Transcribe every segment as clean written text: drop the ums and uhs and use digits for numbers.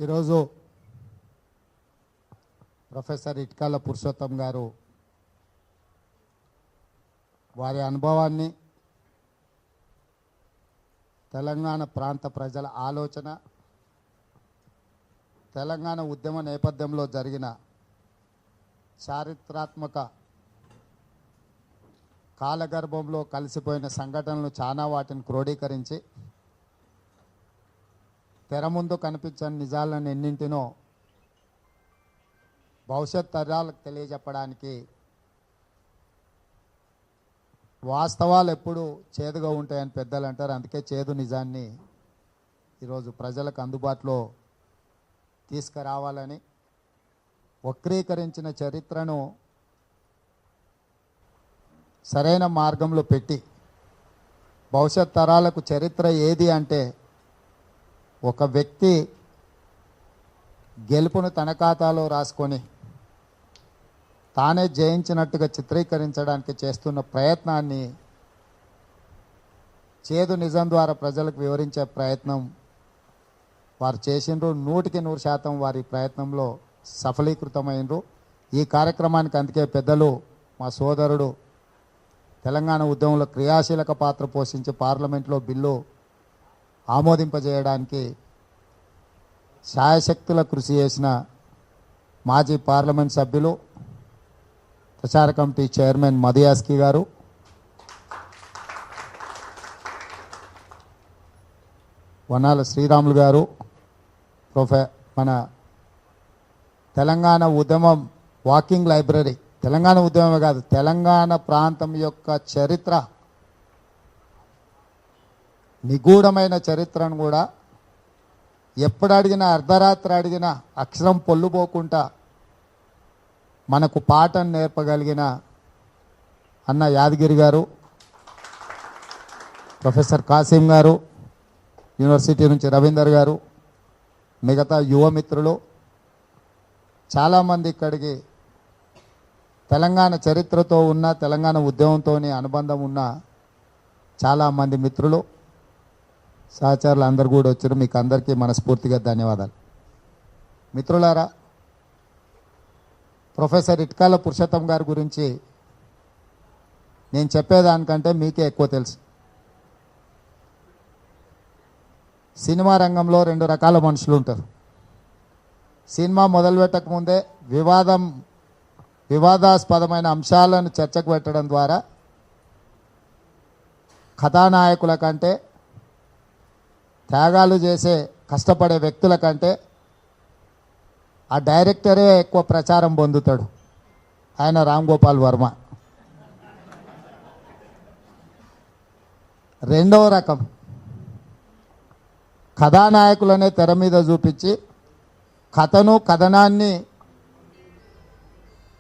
ఈరోజు ప్రొఫెసర్ ఇట్కాల పురుషోత్తం గారు వారి అనుభవాన్ని తెలంగాణ ప్రాంత ప్రజల ఆలోచన తెలంగాణ ఉద్యమ నేపథ్యంలో జరిగిన చారిత్రాత్మక కాలగర్భంలో కలిసిపోయిన సంఘటనలు చాలా వాటిని క్రోడీకరించి తెర ముందు కనిపించని నిజాలను ఎన్నింటినో భవిష్యత్ తరాలకు తెలియజెప్పడానికి వాస్తవాలు ఎప్పుడు చేదుగా ఉంటాయని పెద్దలు అంటారు. అందుకే చేదు నిజాన్ని ఈరోజు ప్రజలకు అందుబాటులో తీసుకురావాలని వక్రీకరించిన చరిత్రను సరైన మార్గంలో పెట్టి భవిష్యత్ తరాలకు చరిత్ర ఏది అంటే ఒక వ్యక్తి గెలుపును తన ఖాతాలో రాసుకొని తానే జయించినట్టుగా చిత్రీకరించడానికి చేస్తున్న ప్రయత్నాన్ని చేదు నిజం ద్వారా ప్రజలకు వివరించే ప్రయత్నం వారు చేసిండ్రు. 100% వారి ప్రయత్నంలో సఫలీకృతమైనరు. ఈ కార్యక్రమానికి అందుకే పెద్దలు మా సోదరుడు తెలంగాణ ఉద్యమంలో క్రియాశీలక పాత్ర పోషించి పార్లమెంట్లో బిల్లు ఆమోదింపజేయడానికి శాయశక్తుల కృషి చేసిన మాజీ పార్లమెంట్ సభ్యులు ప్రచార కమిటీ చైర్మన్ మధుయాస్కి గారు, వనాల శ్రీరాములు గారు, మన తెలంగాణ ఉద్యమం వాకింగ్ లైబ్రరీ, తెలంగాణ ఉద్యమమే కాదు తెలంగాణ ప్రాంతం యొక్క చరిత్ర నిగూఢమైన చరిత్రను కూడా ఎప్పుడు అడిగినా అర్ధరాత్రి అడిగినా అక్షరం పొల్లుపోకుండా మనకు పాఠం నేర్పగలిగిన అన్న యాదగిరి గారు, ప్రొఫెసర్ కాసిం గారు, యూనివర్సిటీ నుంచి రవీందర్ గారు, మిగతా యువమిత్రులు చాలామంది ఇక్కడికి తెలంగాణ చరిత్రతో ఉన్న తెలంగాణ ఉద్యమంతో అనుబంధం ఉన్న చాలామంది మిత్రులు సహచరులు అందరు కూడా వచ్చారు. మీకు అందరికీ మనస్ఫూర్తిగా ధన్యవాదాలు. మిత్రులారా, ప్రొఫెసర్ ఇట్కాల పురుషోత్తం గారి గురించి నేను చెప్పేదానికంటే మీకే ఎక్కువ తెలుసు. సినిమా రంగంలో 2 రకాల మనుషులు ఉంటారు. సినిమా మొదలుపెట్టక ముందే వివాదాస్పదమైన అంశాలను చర్చకు పెట్టడం ద్వారా కథానాయకుల కంటే త్యాగాలు చేసే కష్టపడే వ్యక్తుల కంటే ఆ డైరెక్టరే ఎక్కువ ప్రచారం పొందుతాడు. ఆయన రామ్ గోపాల్ వర్మ. రెండవ రకం కథానాయకులనే తెర మీద చూపించి కథను కథనాన్ని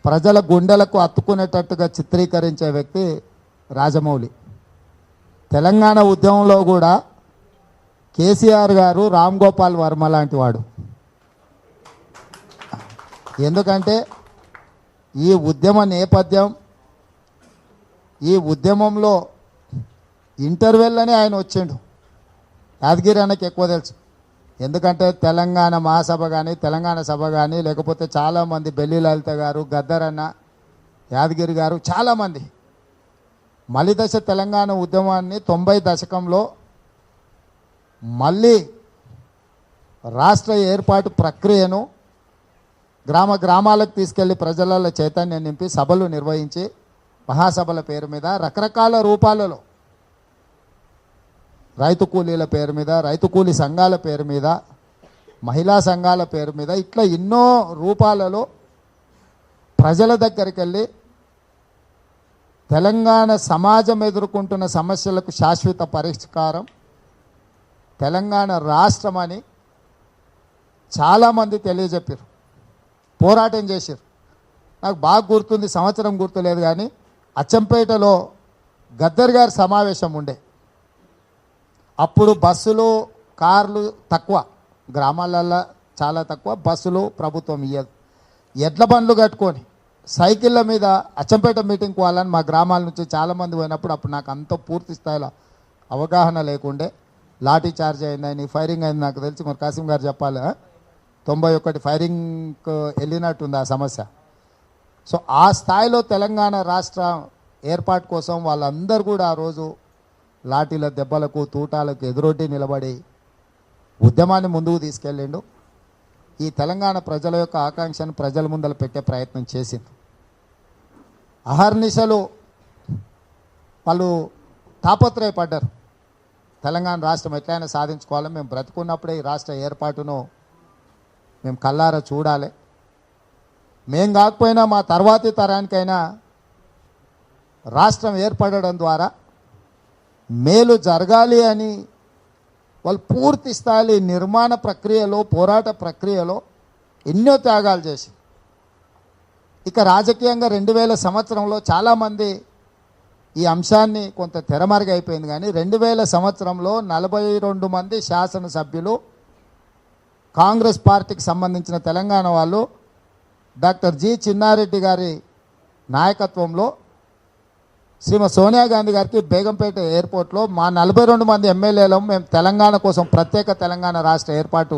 ప్రజల గుండెలకు అత్తుకునేటట్టుగా చిత్రీకరించే వ్యక్తి రాజమౌళి. తెలంగాణ ఉద్యమంలో కూడా కేసీఆర్ గారు రామ్ గోపాల్ వర్మ లాంటి వాడు. ఎందుకంటే ఈ ఉద్యమ నేపథ్యం, ఈ ఉద్యమంలో ఇంటర్వెల్లోనే ఆయన వచ్చిండు. యాదగిరి అన్నకి ఎక్కువ తెలుసు. ఎందుకంటే తెలంగాణ మహాసభ కానీ తెలంగాణ సభ కానీ లేకపోతే చాలామంది బెల్లి లలిత గారు, గద్దర్ అన్న, యాదగిరి గారు చాలామంది మలిదశ తెలంగాణ ఉద్యమాన్ని 90 దశకంలో మళ్ళీ రాష్ట్ర ఏర్పాటు ప్రక్రియను గ్రామాలకు తీసుకెళ్లి ప్రజలలో చైతన్యం నింపి సభలు నిర్వహించి మహాసభల పేరు మీద రకరకాల రూపాలలో రైతు కూలీల పేరు మీద, రైతు కూలీ సంఘాల పేరు మీద, మహిళా సంఘాల పేరు మీద ఇట్లా ఎన్నో రూపాలలో ప్రజల దగ్గరికి వెళ్ళి తెలంగాణ సమాజం ఎదుర్కొంటున్న సమస్యలకు శాశ్వత పరిష్కారం తెలంగాణ రాష్ట్రం అని చాలామంది తెలియజెప్పారు, పోరాటం చేశారు. నాకు బాగా గుర్తుంది, సంవత్సరం గుర్తులేదు కానీ అచ్చంపేటలో గద్దర్ గారి సమావేశం ఉండే. అప్పుడు బస్సులు కార్లు తక్కువ, గ్రామాలల్లో చాలా తక్కువ, బస్సులు ప్రభుత్వం ఇయ్యదు. ఎడ్ల బండ్లు కట్టుకొని సైకిళ్ళ మీద అచ్చంపేట మీటింగ్కి వాళ్ళని మా గ్రామాల నుంచి చాలామంది పోయినప్పుడు అప్పుడు నాకు అంత పూర్తి స్థాయిలో అవగాహన లేకుండే. లాఠీ చార్జ్ అయిందని, ఫైరింగ్ అయింది నాకు తెలిసి, మరి కాసిం గారు చెప్పాలి. 91 ఫైరింగ్ వెళ్ళినట్టుంది ఆ సమస్య. సో ఆ స్థాయిలో తెలంగాణ రాష్ట్ర ఏర్పాటు కోసం వాళ్ళందరూ కూడా ఆ రోజు లాఠీల దెబ్బలకు తూటాలకు ఎదురొడ్డి నిలబడి ఉద్యమాన్ని ముందుకు తీసుకెళ్ళిండు. ఈ తెలంగాణ ప్రజల యొక్క ఆకాంక్షను ప్రజల ముందర పెట్టే ప్రయత్నం చేసింది. అహర్నిశలు వాళ్ళు తాపత్రయపడ్డారు. తెలంగాణ రాష్ట్రం ఎట్లయినా సాధించుకోవాలి, మేము బ్రతుకున్నప్పుడే ఈ రాష్ట్ర ఏర్పాటును మేము కల్లారా చూడాలి, మేం కాకపోయినా మా తర్వాతి తరానికైనా రాష్ట్రం ఏర్పడడం ద్వారా మేలు జరగాలి అని వాళ్ళు పూర్తి స్థాయి నిర్మాణ ప్రక్రియలో పోరాట ప్రక్రియలో ఎన్నో త్యాగాలు చేసి ఇక రాజకీయంగా 2000 సంవత్సరంలో చాలామంది ఈ అంశాన్ని కొంత తెరమరుగైపోయింది. కానీ 2000 సంవత్సరంలో 42 మంది శాసనసభ్యులు కాంగ్రెస్ పార్టీకి సంబంధించిన తెలంగాణ వాళ్ళు డాక్టర్ జి చిన్నారెడ్డి గారి నాయకత్వంలో శ్రీమతి సోనియా గాంధీ గారికి బేగంపేట ఎయిర్పోర్ట్లో మా 42 మంది ఎమ్మెల్యేలు మేము తెలంగాణ కోసం ప్రత్యేక తెలంగాణ రాష్ట్ర ఏర్పాటు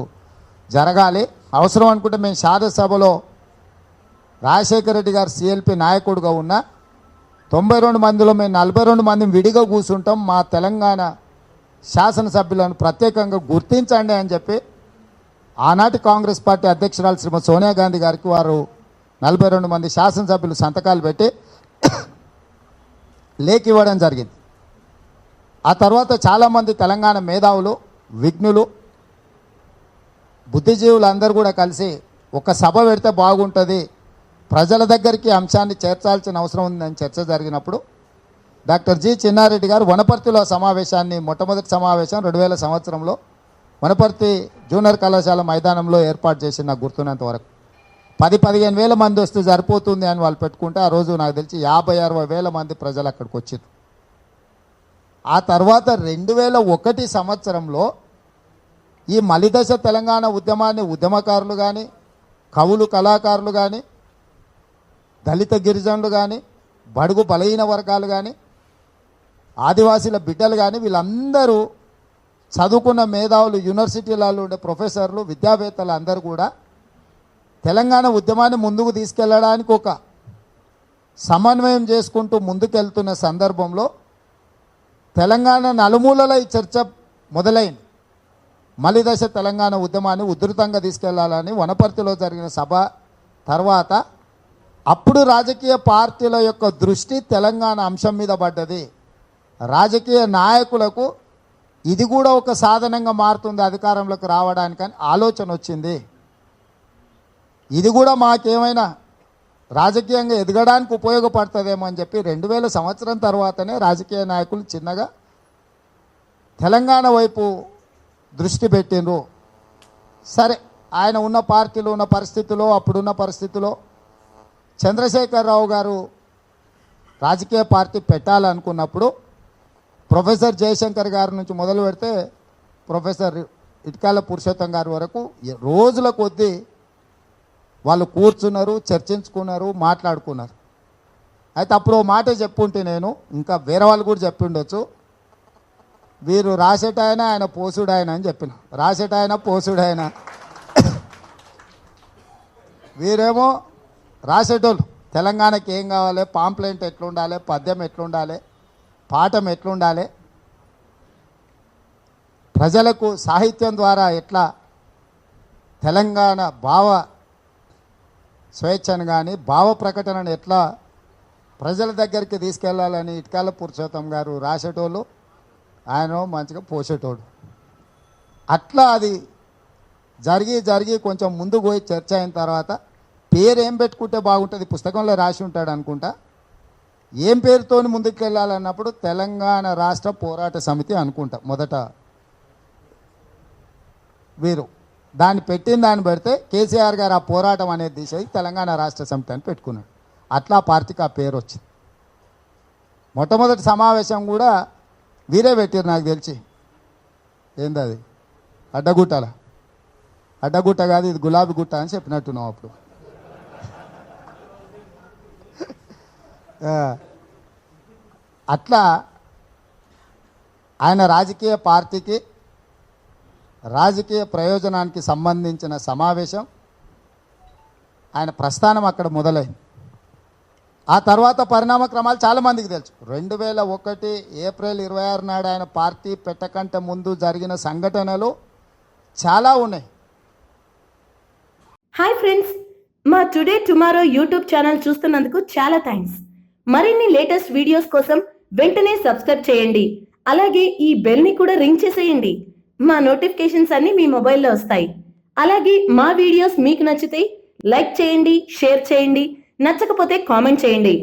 జరగాలి, అవసరం అనుకుంటే మేము శాసనసభలో రాజశేఖర రెడ్డి గారు సిఎల్పి నాయకుడిగా ఉన్న 92 మందిలో మేము 42 మంది విడిగా కూర్చుంటాం, మా తెలంగాణ శాసనసభ్యులను ప్రత్యేకంగా గుర్తించండి అని చెప్పి ఆనాటి కాంగ్రెస్ పార్టీ అధ్యక్షురాలు శ్రీమతి సోనియా గాంధీ గారికి వారు 42 మంది శాసనసభ్యులు సంతకాలు పెట్టి లేఖ ఇవ్వడం జరిగింది. ఆ తర్వాత చాలామంది తెలంగాణ మేధావులు, విఘ్నులు, బుద్ధిజీవులు అందరూ కూడా కలిసి ఒక సభ పెడితే బాగుంటుంది, ప్రజల దగ్గరికి అంశాన్ని చేర్చాల్సిన అవసరం ఉందని చర్చ జరిగినప్పుడు డాక్టర్ జి చిన్నారెడ్డి గారు వనపర్తిలో సమావేశాన్ని మొట్టమొదటి సమావేశం 2000 సంవత్సరంలో వనపర్తి జూనియర్ కళాశాల మైదానంలో ఏర్పాటు చేసి నాకు గుర్తున్నంత వరకు 10-15 వేల మంది వస్తే సరిపోతుంది అని వాళ్ళు పెట్టుకుంటే ఆ రోజు నాకు తెలిసి 50-60 వేల మంది ప్రజలు అక్కడికి వచ్చారు. ఆ తర్వాత 2001 సంవత్సరంలో ఈ మలిదశ తెలంగాణ ఉద్యమాన్ని ఉద్యమకారులు కానీ, కవులు కళాకారులు కానీ, దళిత గిరిజనులు కానీ, బడుగు బలహీన వర్గాలు కానీ, ఆదివాసీల బిడ్డలు కానీ వీళ్ళందరూ చదువుకున్న మేధావులు, యూనివర్సిటీలలో ఉండే ప్రొఫెసర్లు, విద్యావేత్తలు అందరూ కూడా తెలంగాణ ఉద్యమాన్ని ముందుకు తీసుకెళ్ళడానికి ఒక సమన్వయం చేసుకుంటూ ముందుకెళ్తున్న సందర్భంలో తెలంగాణ నలుమూలల ఈ చర్చ మొదలైంది. మలిదశ తెలంగాణ ఉద్యమాన్ని ఉధృతంగా తీసుకెళ్లాలని వనపర్తిలో జరిగిన సభ తర్వాత అప్పుడు రాజకీయ పార్టీల యొక్క దృష్టి తెలంగాణ అంశం మీద పడ్డది. రాజకీయ నాయకులకు ఇది కూడా ఒక సాధనంగా మారుతుంది అధికారంలోకి రావడానికని ఆలోచన వచ్చింది. ఇది కూడా మాకేమైనా రాజకీయంగా ఎదగడానికి ఉపయోగపడుతుందేమో అని చెప్పి 2000 సంవత్సరం తర్వాతనే రాజకీయ నాయకులు చిన్నగా తెలంగాణ వైపు దృష్టి పెట్టిండ్రు. సరే, ఆయన ఉన్న పార్టీలో ఉన్న పరిస్థితిలో, అప్పుడున్న పరిస్థితిలో చంద్రశేఖరరావు గారు రాజకీయ పార్టీ పెట్టాలనుకున్నప్పుడు ప్రొఫెసర్ జయశంకర్ గారి నుంచి మొదలు పెడితే ప్రొఫెసర్ ఇటుకాల పురుషోత్తం గారి వరకు రోజుల కొద్దీ వాళ్ళు కూర్చున్నారు, చర్చించుకున్నారు, మాట్లాడుకున్నారు. అయితే అప్పుడు ఓ మాట చెప్పుంటే నేను, ఇంకా వేరే వాళ్ళు కూడా చెప్పి ఉండొచ్చు, వీరు రాసేటాయన ఆయన పోసుడాయన అని చెప్పిన. రాసేటాయన పోసుడాయన, వీరేమో రాసేటోళ్ళు తెలంగాణకి ఏం కావాలి, పాంప్లెంట్ ఎట్లుండాలి, పద్యం ఎట్లుండాలి, పాఠం ఎట్లుండాలి, ప్రజలకు సాహిత్యం ద్వారా ఎట్లా తెలంగాణ భావ స్వేచ్ఛను కానీ భావ ప్రకటనను ఎట్లా ప్రజల దగ్గరికి తీసుకెళ్లాలని ఇటుకాల పురుషోత్తం గారు రాసేటోళ్ళు, ఆయన మంచిగా పోసేటోడు. అట్లా అది జరిగి కొంచెం ముందుకు పోయి చర్చ అయిన తర్వాత పేరు ఏం పెట్టుకుంటే బాగుంటుంది, పుస్తకంలో రాసి ఉంటాడు అనుకుంటా, ఏం పేరుతో ముందుకు వెళ్ళాలన్నప్పుడు తెలంగాణ రాష్ట్ర పోరాట సమితి అనుకుంటా మొదట వీరు దాన్ని పెట్టిన దాన్ని పెడితే కేసీఆర్ గారు ఆ పోరాటం అనేది తీసేది తెలంగాణ రాష్ట్ర సమితి అని పెట్టుకున్నాడు. అట్లా పార్టీకి ఆ పేరు వచ్చింది. మొట్టమొదటి సమావేశం కూడా వీరే పెట్టారు నాకు తెలిసి. ఏంది అది, అడ్డగుట్ట కాదు, ఇది గులాబీ గుట్ట అని చెప్పినట్టున్నాం అప్పుడు. అట్లా ఆయన రాజకీయ పార్టీకి రాజకీయ ప్రయోజనానికి సంబంధించిన సమావేశం. ఆయన ప్రస్థానం అక్కడ మొదలైంది. ఆ తర్వాత పరిణామ క్రమాలు చాలామందికి తెలుసు. 2001 ఏప్రిల్ 26 నాడు ఆయన పార్టీ పెట్టకంటే ముందు జరిగిన సంఘటనలు చాలా ఉన్నాయి. హాయ్ ఫ్రెండ్స్, మా టుడే టుమారో యూట్యూబ్ ఛానల్ చూస్తున్నందుకు చాలా థ్యాంక్స్. మరిన్ని లేటెస్ట్ వీడియోస్ కోసం వెంటనే సబ్స్క్రైబ్ చేయండి. అలాగే ఈ బెల్ ని కూడా రింగ్ చేసేయండి. మా నోటిఫికేషన్స్ అన్ని మీ మొబైల్లో వస్తాయి. అలాగే మా వీడియోస్ మీకు నచ్చితే లైక్ చేయండి, షేర్ చేయండి, నచ్చకపోతే కామెంట్ చేయండి.